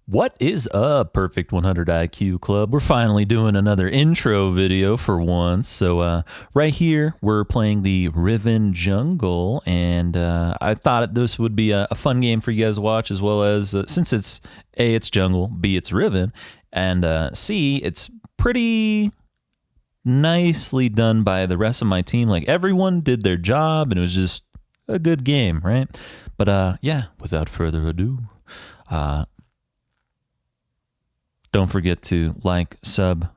What is up, Perfect 100 IQ Club? We're finally doing another intro video for once. So right here, we're playing the Riven jungle, and I thought this would be a fun game for you guys to watch, as well as, since it's A, it's jungle, B, it's Riven, and C, it's pretty nicely done by the rest of my team. Like, everyone did their job, and it was just a good game, right? But yeah, without further ado, don't forget to like, sub,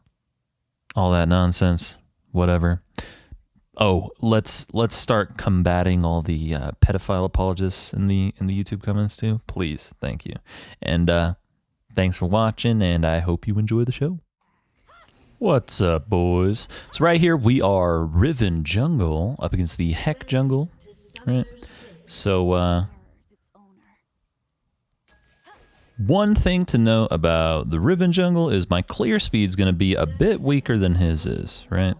all that nonsense, whatever. Oh, let's start combating all the pedophile apologists in the YouTube comments too, please. Thank you, and thanks for watching, and I hope you enjoy the show. What's up, boys? So right here we are Riven jungle up against the Heck jungle, right? So one thing to know about the Riven jungle is my clear speed is going to be a bit weaker than his is, right?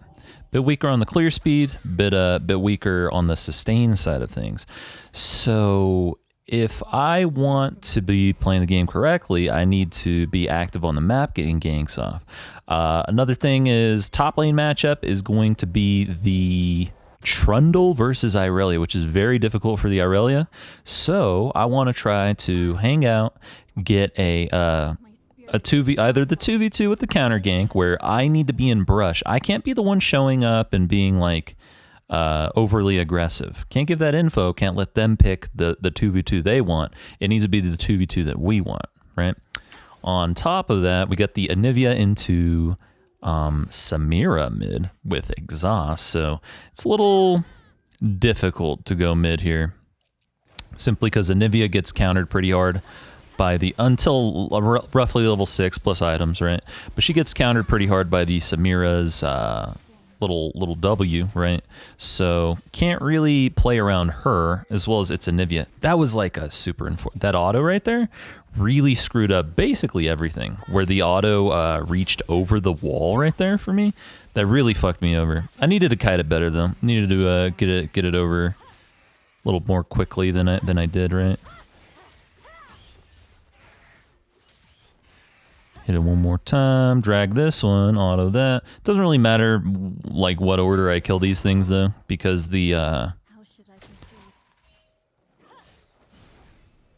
Bit weaker on the clear speed, bit weaker on the sustain side of things. So if I want to be playing the game correctly, I need to be active on the map, getting ganks off. Another thing is top lane matchup is going to be the Trundle versus Irelia, which is very difficult for the Irelia. So I want to try to hang out, get a 2v, either the 2v2 with the counter gank, where I need to be in brush. I can't be the one showing up and being like overly aggressive. Can't give that info, can't let them pick the 2v2 they want. It needs to be the 2v2 that we want, right? On top of that, we got the Anivia into Samira mid with exhaust, so it's a little difficult to go mid here, simply because Anivia gets countered pretty hard by the, until roughly level 6 plus items, right? But she gets countered pretty hard by the Samira's little W, right? So can't really play around her, as well as it's Anivia. That was like a super that auto right there really screwed up basically everything, where the auto reached over the wall right there for me. That really fucked me over. I needed to kite it better though. Needed to get it over a little more quickly than I did, right? Hit it one more time, drag this one, auto that. Doesn't really matter like what order I kill these things though, because the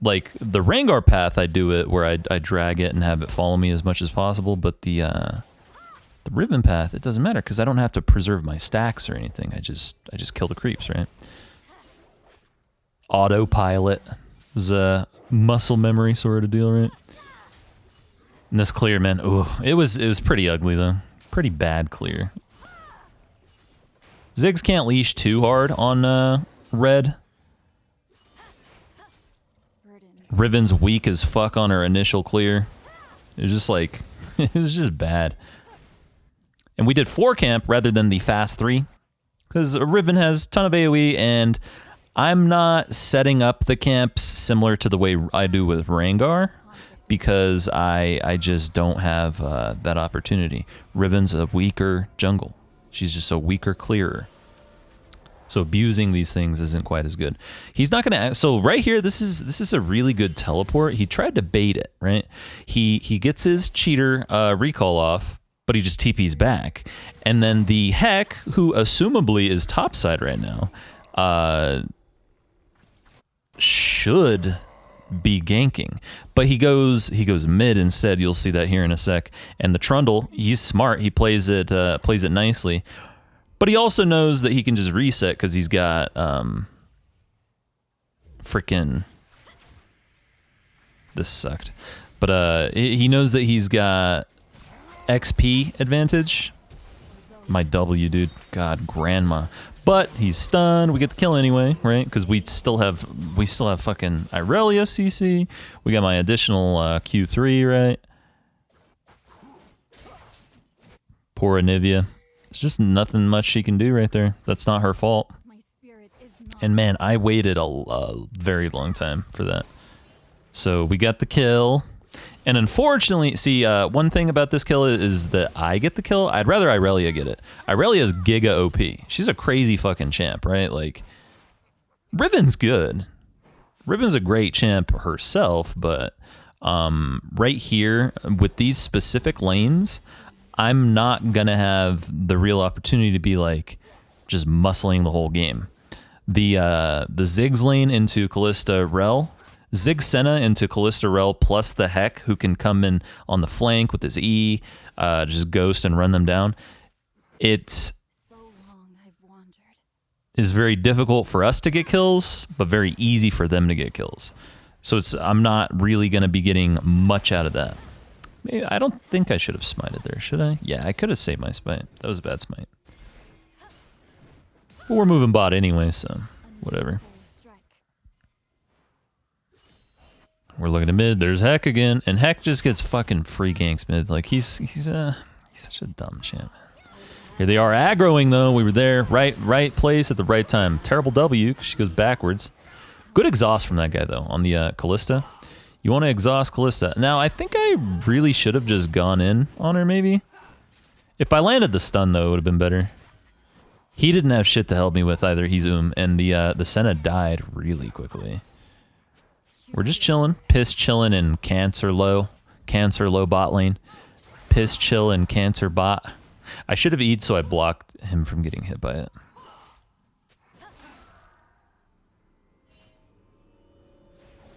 like the rengar path, I do it where I drag it and have it follow me as much as possible, but the Riven path, it doesn't matter because I don't have to preserve my stacks or anything. I just kill the creeps, right? Autopilot is a muscle memory sort of deal, right? And this clear, man, ooh, it was pretty ugly though. Pretty bad clear. Ziggs can't leash too hard on red. Riven's weak as fuck on her initial clear. It was just like, it was just bad. And we did 4 camp rather than the fast 3, because Riven has a ton of AoE, and I'm not setting up the camps similar to the way I do with rengar, because I just don't have that opportunity. Riven's a weaker jungle. She's just a weaker clearer. So abusing these things isn't quite as good. He's not gonna. So right here, this is a really good teleport. He tried to bait it, right? He gets his cheater recall off, but he just TP's back, and then the Heck, who assumably is topside right now, should be ganking, but he goes mid instead. You'll see that here in a sec. And the Trundle, he's smart. He plays it nicely. But he also knows that he can just reset because he's got freaking, this sucked. But he knows that he's got XP advantage. My W, dude. God, grandma. But he's stunned. We get the kill anyway, right? Because we still have fucking Irelia CC. We got my additional Q3, right? Poor Anivia. It's just nothing much she can do right there. That's not her fault. And man, I waited a very long time for that. So we got the kill. And unfortunately, see, one thing about this kill is that I get the kill. I'd rather Irelia get it. Irelia's giga OP. She's a crazy fucking champ, right? Like, Riven's good. Riven's a great champ herself, but Right here, with these specific lanes, I'm not going to have the real opportunity to be like just muscling the whole game. The Ziggs lane into Kalista Rel, Zig Senna into Kalista Rel plus the Heck, who can come in on the flank with his E, just ghost and run them down. It is very difficult for us to get kills, but very easy for them to get kills. So I'm not really going to be getting much out of that. Maybe, I don't think I should have smited there, should I? Yeah, I could have saved my smite. That was a bad smite. But we're moving bot anyway, so whatever. We're looking at mid. There's Heck again, and Heck just gets fucking free ganks mid. Like he's such a dumb champ. Here they are aggroing though. We were there, right place at the right time. Terrible W because she goes backwards. Good exhaust from that guy though on the Kalista. You want to exhaust Kalista. Now I think I really should have just gone in on her maybe. If I landed the stun though, it would have been better. He didn't have shit to help me with either. He's and the Senna died really quickly. We're just chilling, piss chilling in cancer low bot lane, piss chill in cancer bot. I should have eaten so I blocked him from getting hit by it.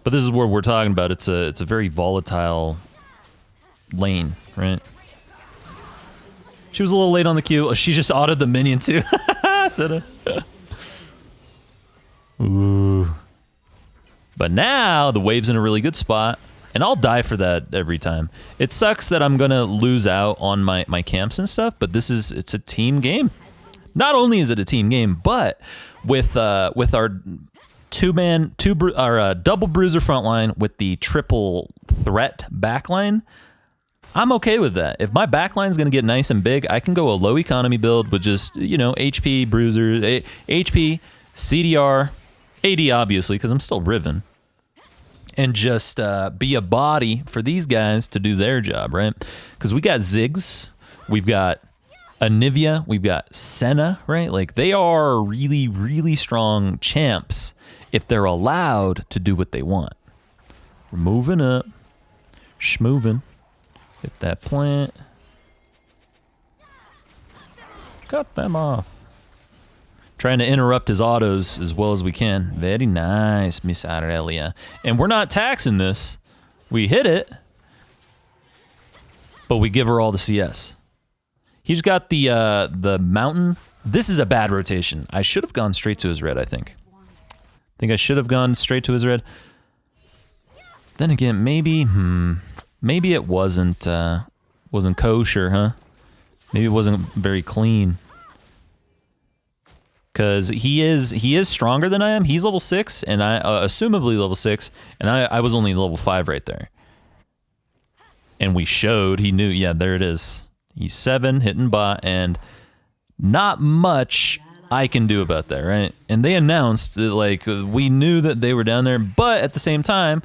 But this is what we're talking about. It's a very volatile lane, right? She was a little late on the queue. Oh, she just autoed the minion too. Ooh. But now the wave's in a really good spot, and I'll die for that every time. It sucks that I'm gonna lose out on my camps and stuff, but it's a team game. Not only is it a team game, but with our double bruiser front line with the triple threat back line, I'm okay with that. If my back line's gonna get nice and big, I can go a low economy build with just, HP, bruisers, HP, CDR, AD obviously, because I'm still Riven. And just be a body for these guys to do their job, right? Because we got Ziggs, we've got Anivia, we've got Senna, right? Like, they are really, really strong champs if they're allowed to do what they want. We're moving up. Schmoving. Hit that plant. Cut them off. Trying to interrupt his autos as well as we can. Very nice, Miss Aurelia. And we're not taxing this. We hit it, but we give her all the CS. He's got the mountain. This is a bad rotation. I should have gone straight to his red, I think. I should have gone straight to his red. Then again, maybe it wasn't kosher, huh? Maybe it wasn't very clean. Because he is stronger than I am. He's level 6, and I assumably level 6, and I was only level 5 right there. And we showed he knew. Yeah, there it is. He's 7 hitting bot, and not much I can do about that, right? And they announced that, like, we knew that they were down there, but at the same time,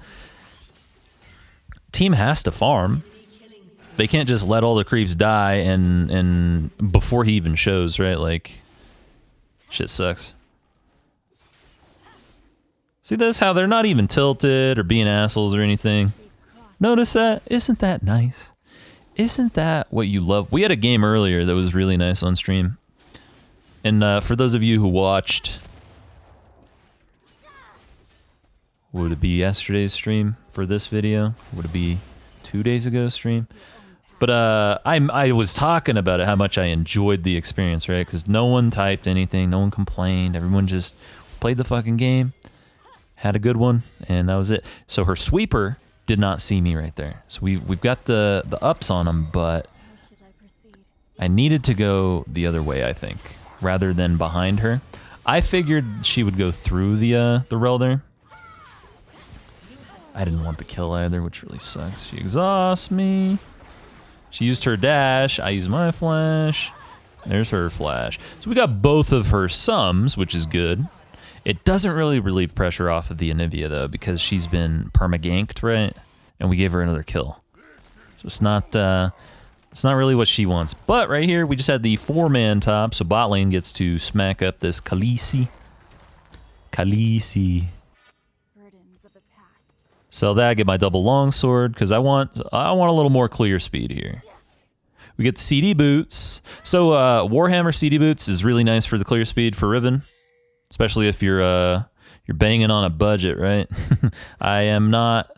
team has to farm. They can't just let all the creeps die and before he even shows, right? Like, shit sucks. See this? How they're not even tilted or being assholes or anything. Notice that? Isn't that nice? Isn't that what you love? We had a game earlier that was really nice on stream. And for those of you who watched, would it be yesterday's stream for this video? Would it be 2 days ago stream? But I was talking about it, how much I enjoyed the experience, right? Because no one typed anything, no one complained, everyone just played the fucking game, had a good one, and that was it. So her sweeper did not see me right there. So we've got the ups on him, but I needed to go the other way, I think, rather than behind her. I figured she would go through the rel there. I didn't want the kill either, which really sucks. She exhausts me. She used her dash, I used my flash. There's her flash. So we got both of her sums, which is good. It doesn't really relieve pressure off of the Anivia though, because she's been perma-ganked, right? And we gave her another kill. So it's not really what she wants. But right here, we just had the 4-man top, so bot lane gets to smack up this Khaleesi. Sell that, get my double longsword, because I want a little more clear speed here. We get the CD boots. So Warhammer CD boots is really nice for the clear speed for Riven, especially if you're banging on a budget, right? I am not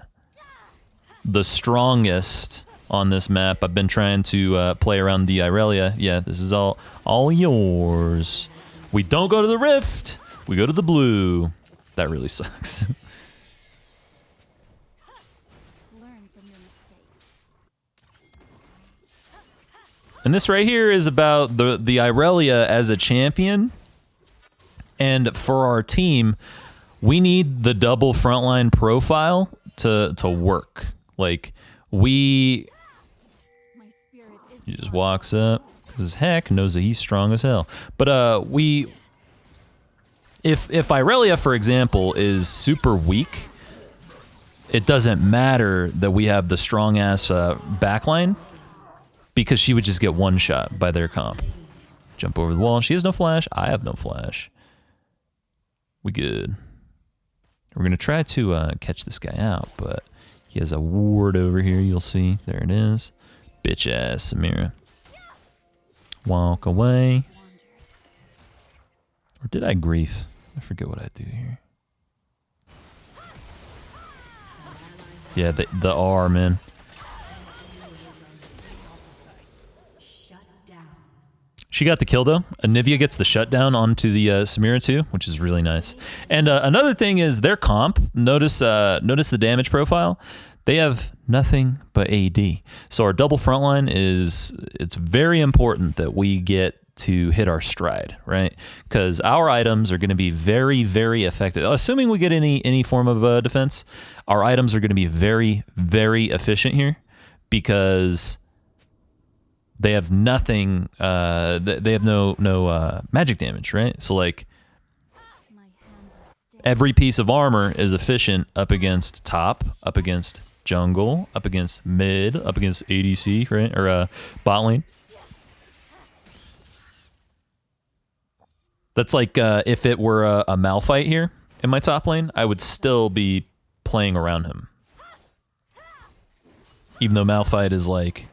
the strongest on this map. I've been trying to play around the Irelia. Yeah, this is all yours. We don't go to the Rift. We go to the blue. That really sucks. And this right here is about the Irelia as a champion. And for our team, we need the double frontline profile to work. Like, he just walks up, because heck knows that he's strong as hell. But if Irelia, for example, is super weak, it doesn't matter that we have the strong ass backline, because she would just get one shot by their comp. Jump over the wall. She has no flash. I have no flash. We good. We're going to try to catch this guy out, but he has a ward over here. You'll see. There it is. Bitch ass Samira. Walk away. Or did I grief? I forget what I do here. Yeah, the R, man. She got the kill, though. Anivia gets the shutdown onto the Samira, too, which is really nice. And another thing is their comp. Notice the damage profile. They have nothing but AD. So our double frontline it's very important that we get to hit our stride, right? Because our items are going to be very, very effective. Assuming we get any form of defense, our items are going to be very, very efficient here, because they have nothing. They have no magic damage, right? So like every piece of armor is efficient up against top, up against jungle, up against mid, up against ADC, right? Or bot lane. That's like if it were a Malphite here in my top lane, I would still be playing around him. Even though Malphite is like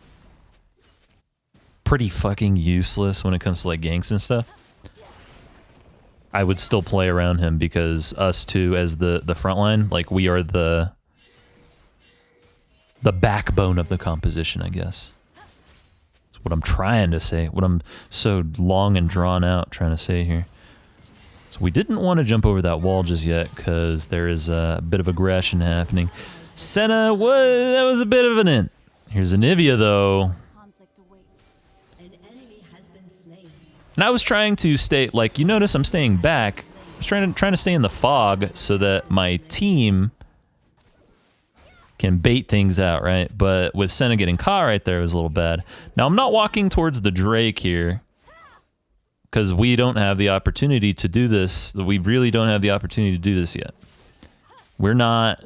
pretty fucking useless when it comes to like ganks and stuff, I would still play around him, because us two as the front line, like we are the backbone of the composition, I guess. That's what I'm trying to say. What I'm so long and drawn out trying to say here. So we didn't want to jump over that wall just yet, because there is a bit of aggression happening. Senna, that was a bit of an int. Here's Anivia, though. And I was trying to stay, like, you notice I'm staying back. I was trying to stay in the fog so that my team can bait things out, right? But with Senna getting caught right there, it was a little bad. Now, I'm not walking towards the Drake here, because we don't have the opportunity to do this. We really don't have the opportunity to do this yet. We're not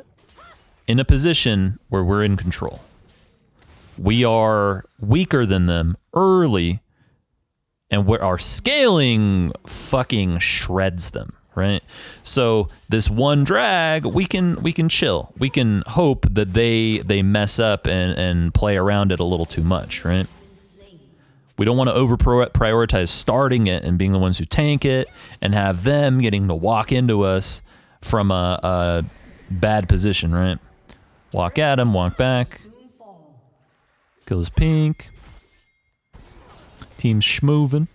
in a position where we're in control. We are weaker than them early, and our scaling fucking shreds them, right? So this one drag, we can chill. We can hope that they mess up and play around it a little too much, right? We don't want to prioritize starting it and being the ones who tank it, and have them getting to walk into us from a bad position, right? Walk at him, walk back. Kill his pink. Team's schmoving.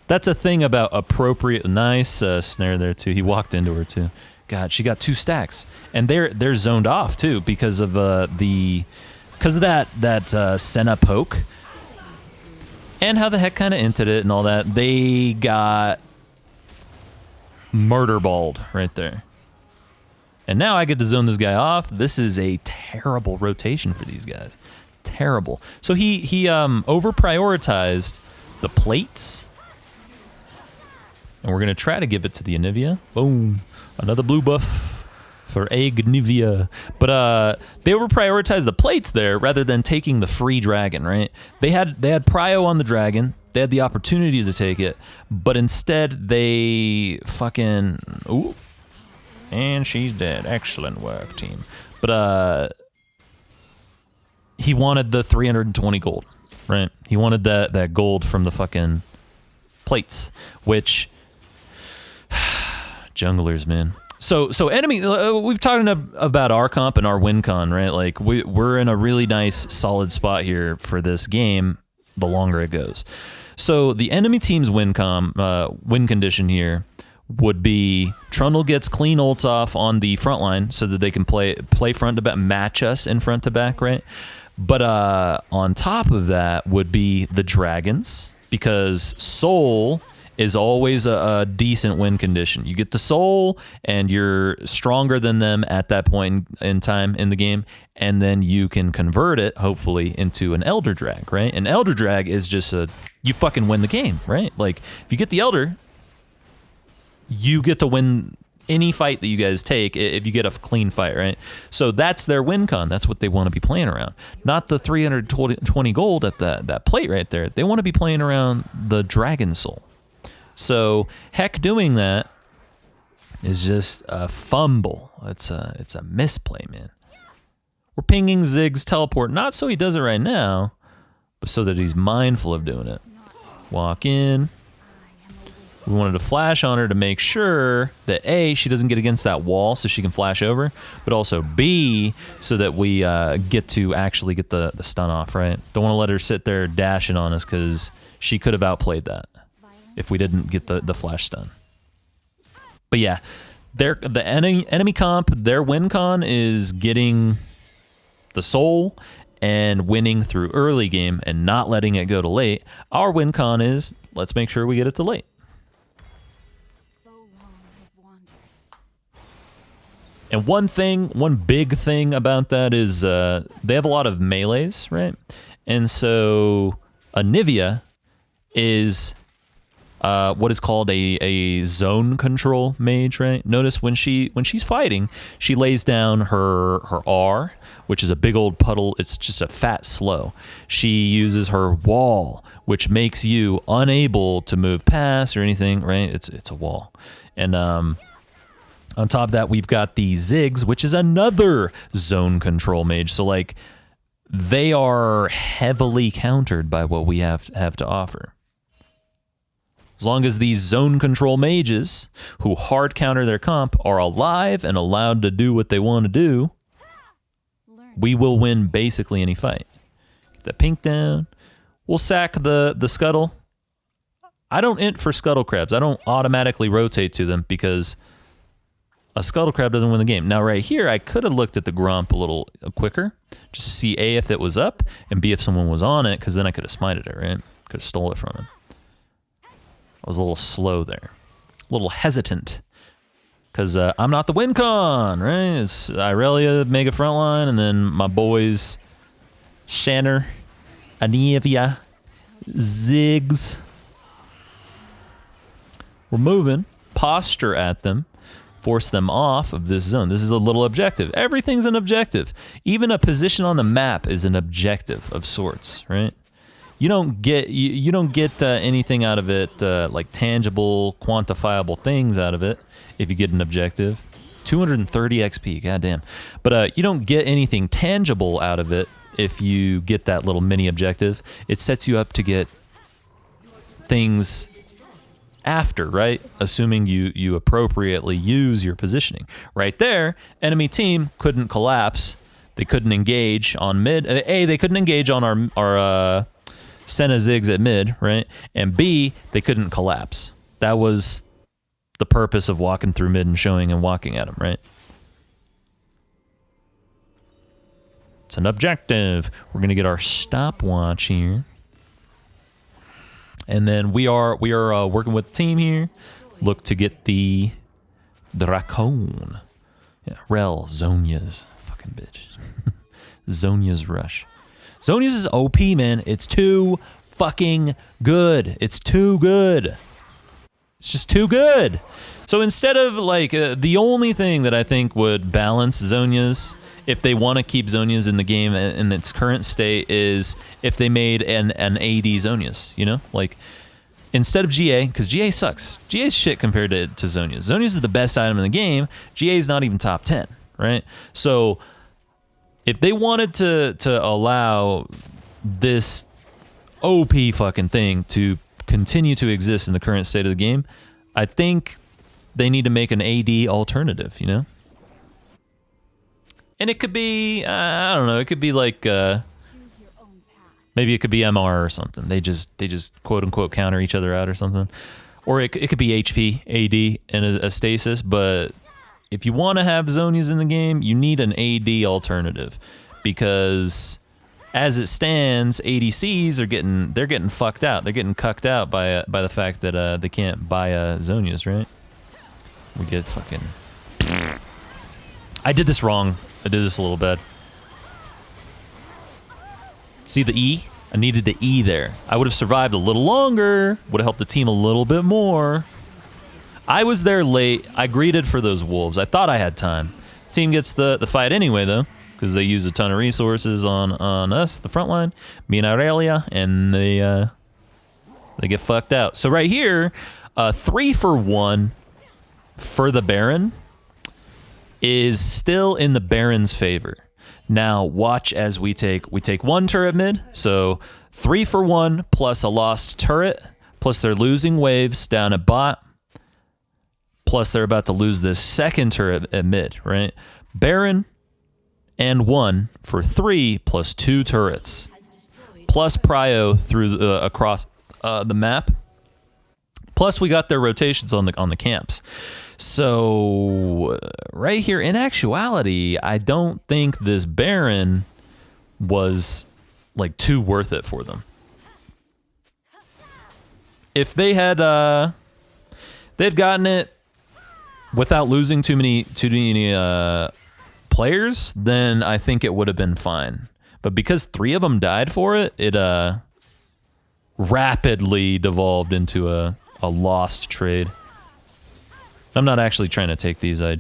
That's a thing about appropriate. Nice snare there too. He walked into her too. God, she got 2 stacks, and they're zoned off too because of that Senna poke, and how the heck kind of inted it and all that. They got murder balled right there. And now I get to zone this guy off. This is a terrible rotation for these guys. Terrible. So he over prioritized the plates. And we're going to try to give it to the Anivia. Boom. Another blue buff for Agnivia. But they over prioritized the plates there rather than taking the free dragon, right? They had prio on the dragon. They had the opportunity to take it, but instead they fucking... Ooh. And she's dead. Excellent work, team. But he wanted the 320 gold, right? He wanted that gold from the fucking plates, which... junglers, man. So enemy, we've talked about our comp and our win con, right? Like we're in a really nice solid spot here for this game the longer it goes. So the enemy team's win condition here would be Trundle gets clean ults off on the front line so that they can play front to back, match us in front to back, right? But on top of that would be the dragons, because Soul is always a decent win condition. You get the soul and you're stronger than them at that point in time in the game, and then you can convert it, hopefully, into an Elder Drag, right? An Elder Drag is just you fucking win the game, right? Like, if you get the Elder, you get to win any fight that you guys take if you get a clean fight, right? So that's their win con. That's what they want to be playing around. Not the 320 gold at that plate right there. They want to be playing around the Dragon Soul. So Heck doing that is just a fumble. It's a misplay, man. We're pinging Zig's teleport, not so he does it right now, but so that he's mindful of doing it. Walk in. We wanted to flash on her to make sure that A, she doesn't get against that wall so she can flash over, but also B, so that we get to actually get the stun off, right? Don't want to let her sit there dashing on us because she could have outplayed that if we didn't get the flash stun. But yeah, the enemy comp, their win con is getting the soul and winning through early game and not letting it go to late. Our win con is, let's make sure we get it to late. And one big thing about that is they have a lot of melees, right? And so Anivia is what is called a zone control mage, right? Notice when she's fighting, she lays down her R, which is a big old puddle. It's just a fat slow. She uses her wall, which makes you unable to move past or anything, right? It's a wall. And on top of that, we've got the Ziggs, which is another zone control mage. So like they are heavily countered by what we have to offer. As long as these zone control mages who hard counter their comp are alive and allowed to do what they want to do, we will win basically any fight. Get that pink down. We'll sack the scuttle. I don't int for scuttle crabs. I don't automatically rotate to them because a scuttle crab doesn't win the game. Now right here, I could have looked at the Gromp a little quicker just to see A, if it was up, and B, if someone was on it, because then I could have smited it, right? Could have stole it from him. I was a little slow there. A little hesitant. Because I'm not the win con, right? It's Irelia, Mega Frontline, and then my boys, Shanner, Anivia, Ziggs. We're moving. Posture at them. Force them off of this zone. This is a little objective. Everything's an objective. Even a position on the map is an objective of sorts, right? You don't get anything out of it like tangible, quantifiable things out of it if you get an objective. 230 XP, goddamn. But you don't get anything tangible out of it if you get that little mini objective. It sets you up to get things after, right? Assuming you appropriately use your positioning. Right there, enemy team couldn't collapse. They couldn't engage on mid. A, they couldn't engage on our Senna Ziggs at mid, right? And B, they couldn't collapse. That was the purpose of walking through mid and showing and walking at them, right? It's an objective. We're gonna get our stopwatch here. And then we are working with the team here. Look to get the Dracone. Yeah, Rel, Zonia's fucking bitch. Zonia's rush. Zonia's is OP, man. It's too fucking good. It's too good. It's just too good. So instead of like the only thing that I think would balance Zhonya's, if they want to keep Zhonya's in the game in its current state, is if they made an AD Zhonya's, you know? Like, instead of GA, because GA sucks. GA's shit compared to Zhonya's. Zhonya's is the best item in the game. GA's not even top 10, right? So if they wanted to allow this OP fucking thing to continue to exist in the current state of the game, I think they need to make an AD alternative, you know? And it could be, I don't know, it could be like, maybe it could be MR or something. They just quote unquote counter each other out or something. Or it could be HP, AD, and a stasis, but if you want to have Zhonya's in the game, you need an AD alternative. Because as it stands, ADCs are getting fucked out. They're getting cucked out by the fact that they can't buy Zhonya's, right? We get fucking... I did this wrong. I did this a little bad. See the E? I needed the E there. I would have survived a little longer. Would have helped the team a little bit more. I was there late. I greeted for those wolves. I thought I had time. Team gets the fight anyway, though, because they use a ton of resources on us, the front line, me and Aurelia, and they get fucked out. So right here, 3-for-1 for the Baron is still in the Baron's favor. Now watch as we take one turret mid, so 3-for-1 plus a lost turret, plus they're losing waves down at bot, plus they're about to lose this second turret at mid, right? Baron and 1 for 3 plus 2 turrets, plus prio through across the map. Plus we got their rotations on the camps. So right here, in actuality, I don't think this Baron was like too worth it for them. If they had they'd gotten it without losing too many players, then I think it would have been fine. But because 3 of them died for it, it rapidly devolved into a lost trade. I'm not actually trying to take these. I'm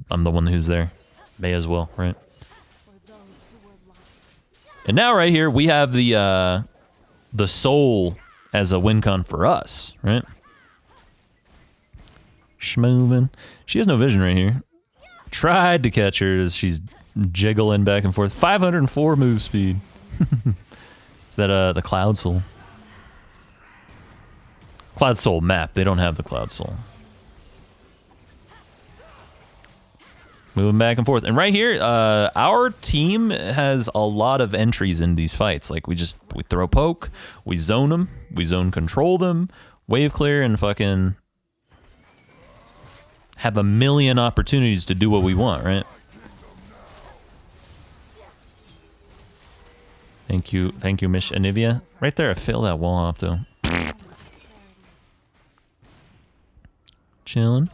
the one who's there. May as well, right? And now right here we have the soul as a win con for us, right? Schmovin'. She has no vision right here. Tried to catch her as she's jiggling back and forth. 504 move speed. Is that the Cloud Soul? Cloud Soul map. They don't have the Cloud Soul. Moving back and forth. And right here, our team has a lot of entries in these fights. Like we throw poke, we zone them, we zone control them, wave clear, and fucking have a million opportunities to do what we want, right? Thank you, Miss Anivia. Right there, I failed that wall hop though. Chilling.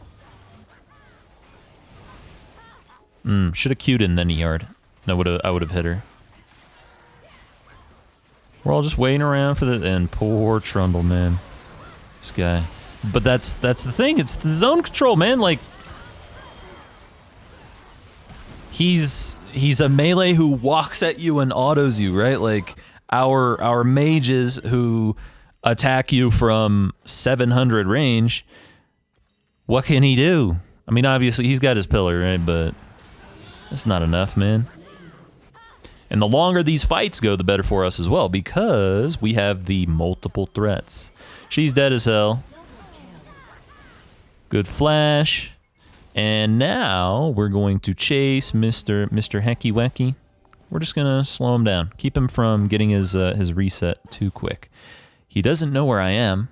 Should have queued in then yard. I would have hit her. We're all just waiting around for the and poor Trundle, man. This guy. But that's the thing. It's the zone control, man. Like he's a melee who walks at you and autos you, right? Like our mages who attack you from 700 range. What can he do? I mean, obviously he's got his pillar, right? But that's not enough, man. And the longer these fights go, the better for us as well, because we have the multiple threats. She's dead as hell. Good flash. And now we're going to chase Mr. Hecky Wecky. We're just gonna slow him down. Keep him from getting his reset too quick. He doesn't know where I am.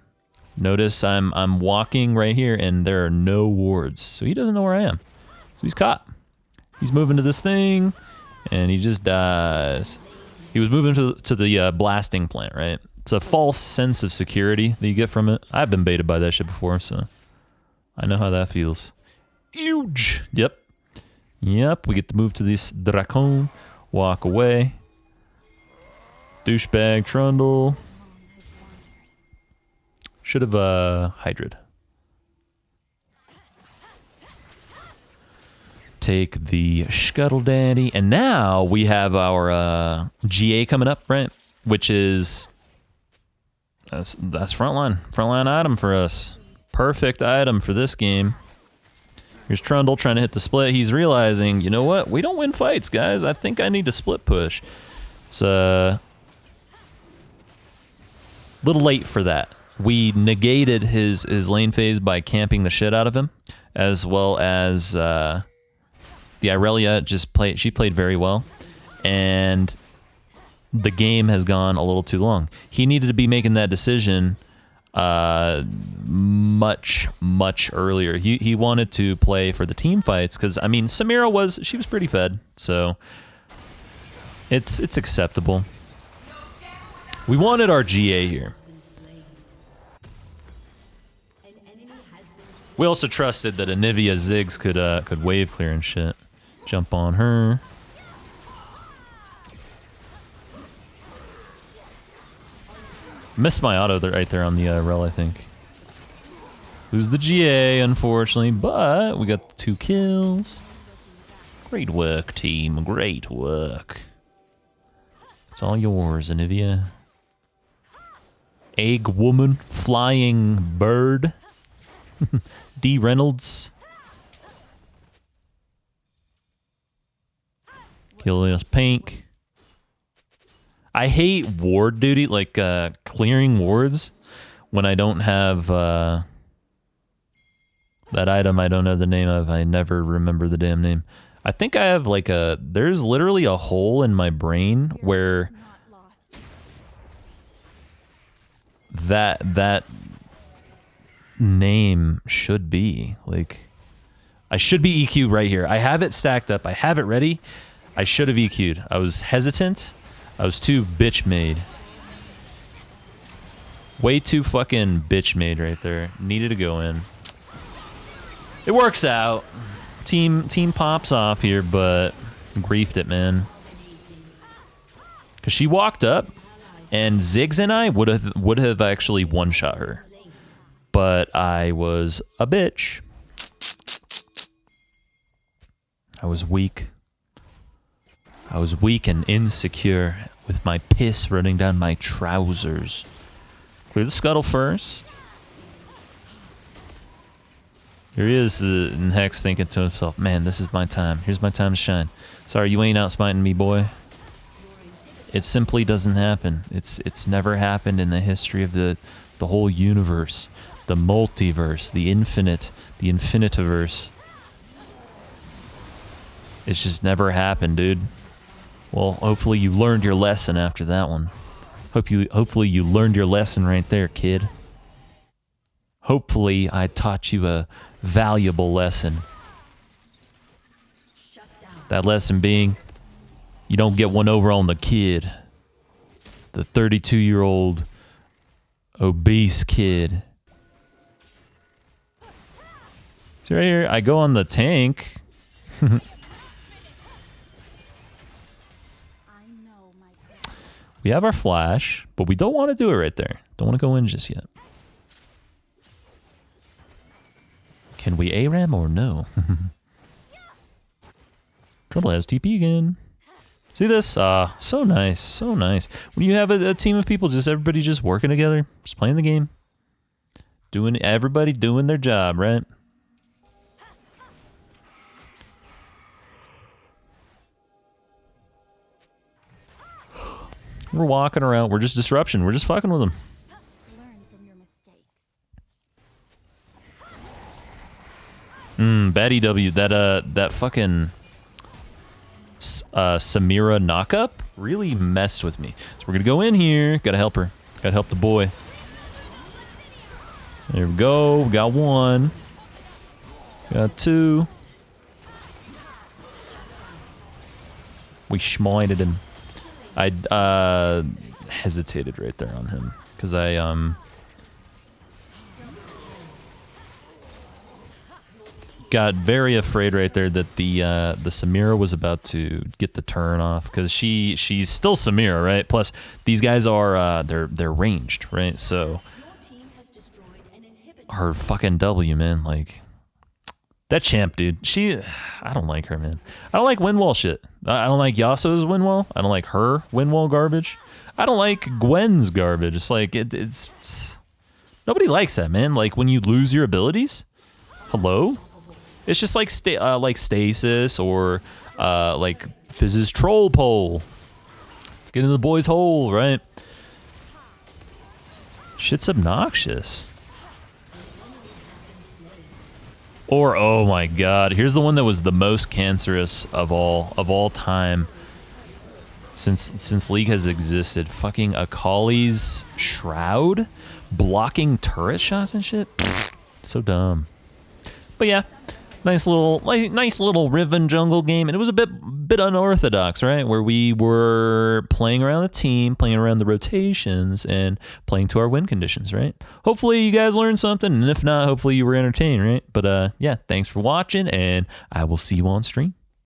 Notice I'm walking right here and there are no wards. So he doesn't know where I am. So he's caught. He's moving to this thing and he just dies. He was moving to the blasting plant, right? It's a false sense of security that you get from it. I've been baited by that shit before, so I know how that feels. Huge. Yep. We get to move to this Dracon. Walk away. Douchebag Trundle. Should have hydrad. Take the Scuttle Daddy. And now we have our GA coming up, right? Which is... That's frontline. Frontline item for us. Perfect item for this game. Here's Trundle trying to hit the split. He's realizing, you know what? We don't win fights, guys. I think I need to split push. It's a little late for that. We negated his lane phase by camping the shit out of him, as well as the Irelia she played very well, and the game has gone a little too long. He needed to be making that decision much earlier. He wanted to play for the team fights because, I mean, Samira was pretty fed, so it's acceptable. We wanted our GA here. We also trusted that Anivia Ziggs could wave clear and shit. Jump on her. Missed my auto right there on the rel, I think. Lose the GA, unfortunately, but we got 2 kills. Great work, team. Great work. It's all yours, Anivia. Egg woman, flying bird. D. Reynolds. Kilios Pink. I hate ward duty, like clearing wards when I don't have that item I don't know the name of. I never remember the damn name. I think I have like there's literally a hole in my brain where that name should be. Like, I should be EQ'd right here. I have it stacked up. I have it ready. I should have EQ'd. I was hesitant. I was too bitch made. Way too fucking bitch made right there. Needed to go in. It works out. Team pops off here, but griefed it, man. Cause she walked up, and Ziggs and I would have actually one-shot her, but I was a bitch. I was weak. I was weak and insecure with my piss running down my trousers. Clear the scuttle first. Here he is in Hex thinking to himself, man, this is my time. Here's my time to shine. Sorry, you ain't outsmiting me, boy. It simply doesn't happen. It's never happened in the history of the whole universe, the multiverse, the infinite, the infinitiverse. It's just never happened, dude. Well, hopefully you learned your lesson after that one. Hopefully you learned your lesson right there, kid. Hopefully I taught you a valuable lesson. That lesson being, you don't get one over on the kid. The 32-year-old obese kid. So right here, I go on the tank. We have our flash, but we don't want to do it right there. Don't want to go in just yet. Can we ARAM or no? Trouble has TP again. See this? So nice, so nice. When you have a team of people, everybody just working together, just playing the game. Everybody doing their job, right? We're walking around. We're just disruption. We're just fucking with them. Bad EW. That fucking Samira knockup really messed with me. So we're gonna go in here. Gotta help her. Gotta help the boy. There we go. We got 1. Got 2. We schmited him. I hesitated right there on him because I got very afraid right there that the Samira was about to get the turn off because she's still Samira, right? Plus these guys are they're ranged, right? So her fucking W, man. Like, that champ, dude. I don't like her, man. I don't like Windwall shit. I don't like Yasuo's Windwall. I don't like her Windwall garbage. I don't like Gwen's garbage. It's like, it's... Nobody likes that, man. Like, when you lose your abilities? Hello? It's just like Stasis or like Fizz's Troll Pole. Get into the boys' hole, right? Shit's obnoxious. Or, oh my god, here's the one that was the most cancerous of all time since League has existed. Fucking Akali's Shroud, blocking turret shots and shit. So dumb. But yeah, nice little Riven jungle game, and it was a bit unorthodox, right? Where we were playing around the team, playing around the rotations, and playing to our win conditions, right? Hopefully you guys learned something, and if not, hopefully you were entertained, right? But yeah, thanks for watching, and I will see you on stream.